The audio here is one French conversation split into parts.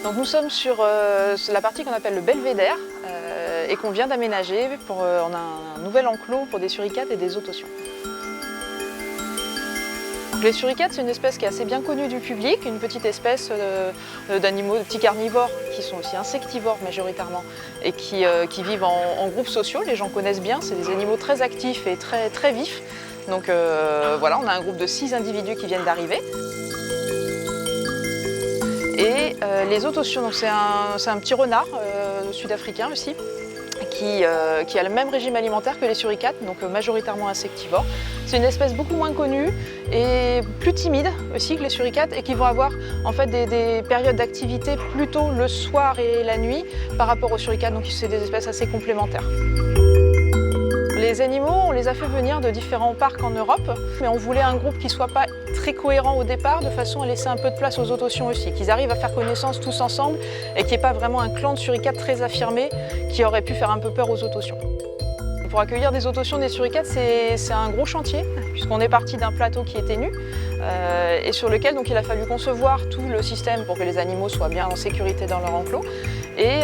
Donc nous sommes sur la partie qu'on appelle le belvédère et qu'on vient d'aménager. On a un nouvel enclos pour des suricates et des autocions. Donc les suricates, c'est une espèce qui est assez bien connue du public, une petite espèce d'animaux, de petits carnivores qui sont aussi insectivores majoritairement et qui vivent en groupes sociaux. Les gens connaissent bien, c'est des animaux très actifs et très vifs. Donc voilà, on a un groupe de 6 individus qui viennent d'arriver. Et les autotions, c'est un petit renard sud-africain aussi, qui a le même régime alimentaire que les suricates, donc majoritairement insectivore. C'est une espèce beaucoup moins connue et plus timide aussi que les suricates et qui vont avoir en fait des périodes d'activité plutôt le soir et la nuit par rapport aux suricates, donc c'est des espèces assez complémentaires. Les animaux, on les a fait venir de différents parcs en Europe, mais on voulait un groupe qui ne soit pas très cohérent au départ, de façon à laisser un peu de place aux autotions aussi, qu'ils arrivent à faire connaissance tous ensemble et qu'il n'y ait pas vraiment un clan de suricates très affirmé qui aurait pu faire un peu peur aux autotions. Pour accueillir des autotions, des suricates, c'est un gros chantier, puisqu'on est parti d'un plateau qui était nu et sur lequel donc, il a fallu concevoir tout le système pour que les animaux soient bien en sécurité dans leur enclos et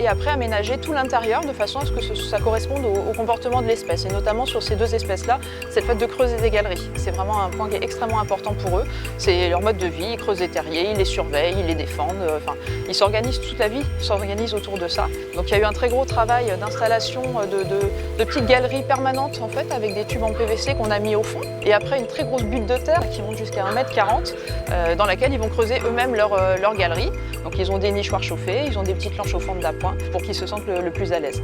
après aménager tout l'intérieur de façon à ce que ça corresponde au comportement de l'espèce. Et notamment sur ces deux espèces-là, c'est le fait de creuser des galeries. C'est vraiment un point qui est extrêmement important pour eux. C'est leur mode de vie, ils creusent des terriers, ils les surveillent, ils les défendent. Enfin, ils s'organisent toute la vie, ils s'organisent autour de ça. Donc il y a eu un très gros travail d'installation de petites galeries permanentes en fait, avec des tubes en PVC qu'on a mis au fond. Et après une très grosse butte de terre qui monte jusqu'à 1,40 m dans laquelle ils vont creuser eux-mêmes leur galerie. Donc ils ont des nichoirs chauffés, ils ont des petites lampes chauffantes d'appoint pour qu'ils se sentent le plus à l'aise.